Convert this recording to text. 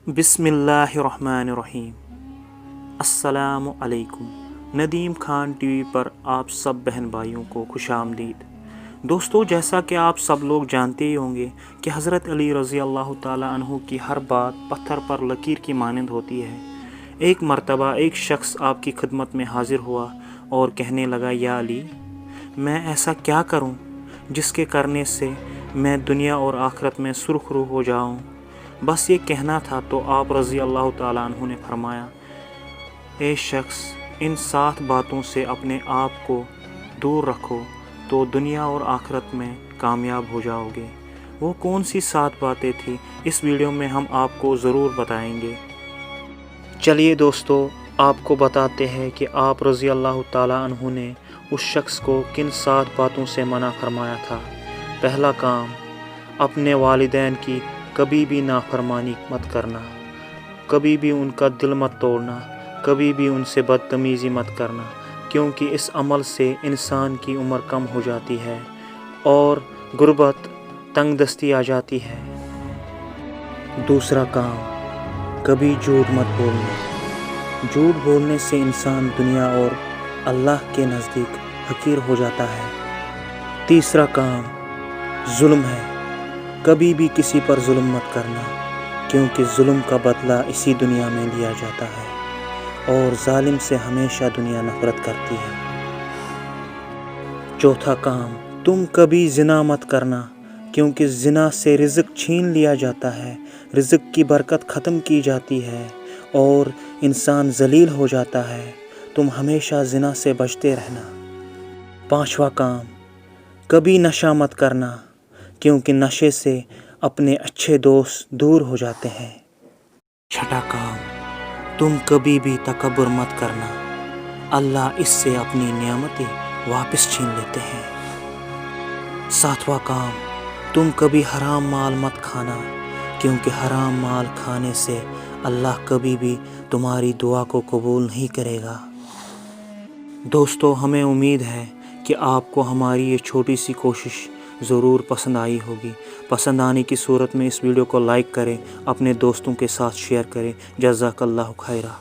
بسم اللہ الرحمن الرحیم۔ السلام علیکم۔ ندیم خان ٹی وی پر آپ سب بہن بھائیوں کو خوش آمدید۔ دوستو، جیسا کہ آپ سب لوگ جانتے ہی ہوں گے کہ حضرت علی رضی اللہ تعالی عنہ کی ہر بات پتھر پر لکیر کی مانند ہوتی ہے۔ ایک مرتبہ ایک شخص آپ کی خدمت میں حاضر ہوا اور کہنے لگا، یا علی، میں ایسا کیا کروں جس کے کرنے سے میں دنیا اور آخرت میں سرخ رو ہو جاؤں؟ بس یہ کہنا تھا تو آپ رضی اللہ تعالیٰ عنہ نے فرمایا، اے شخص، ان 7 باتوں سے اپنے آپ کو دور رکھو تو دنیا اور آخرت میں کامیاب ہو جاؤ گے۔ وہ کون سی 7 باتیں تھیں، اس ویڈیو میں ہم آپ کو ضرور بتائیں گے۔ چلیے دوستو، آپ کو بتاتے ہیں کہ آپ رضی اللہ تعالیٰ عنہ نے اس شخص کو کن 7 باتوں سے منع فرمایا تھا۔ پہلا کام، اپنے والدین کی کبھی بھی نافرمانی مت کرنا، کبھی بھی ان کا دل مت توڑنا، کبھی بھی ان سے بدتمیزی مت کرنا، کیونکہ اس عمل سے انسان کی عمر کم ہو جاتی ہے اور غربت، تنگ دستی آ جاتی ہے۔ دوسرا کام، کبھی جھوٹ مت بولنا۔ جھوٹ بولنے سے انسان دنیا اور اللہ کے نزدیک حقیر ہو جاتا ہے۔ تیسرا کام، ظلم ہے۔ کبھی بھی کسی پر ظلم مت کرنا، کیونکہ ظلم کا بدلہ اسی دنیا میں لیا جاتا ہے اور ظالم سے ہمیشہ دنیا نفرت کرتی ہے۔ چوتھا کام، تم کبھی زنا مت کرنا، کیونکہ زنا سے رزق چھین لیا جاتا ہے، رزق کی برکت ختم کی جاتی ہے اور انسان ذلیل ہو جاتا ہے۔ تم ہمیشہ زنا سے بچتے رہنا۔ پانچواں کام، کبھی نشہ مت کرنا، کیونکہ نشے سے اپنے اچھے دوست دور ہو جاتے ہیں۔ چھٹا کام، تم کبھی بھی تکبر مت کرنا، اللہ اس سے اپنی نعمتیں واپس چھین لیتے ہیں۔ ساتواں کام، تم کبھی حرام مال مت کھانا، کیونکہ حرام مال کھانے سے اللہ کبھی بھی تمہاری دعا کو قبول نہیں کرے گا۔ دوستو، ہمیں امید ہے کہ آپ کو ہماری یہ چھوٹی سی کوشش ضرور پسند آئی ہوگی۔ پسند آنے کی صورت میں اس ویڈیو کو لائک کریں، اپنے دوستوں کے ساتھ شیئر کریں۔ جزاک اللہ خیرہ۔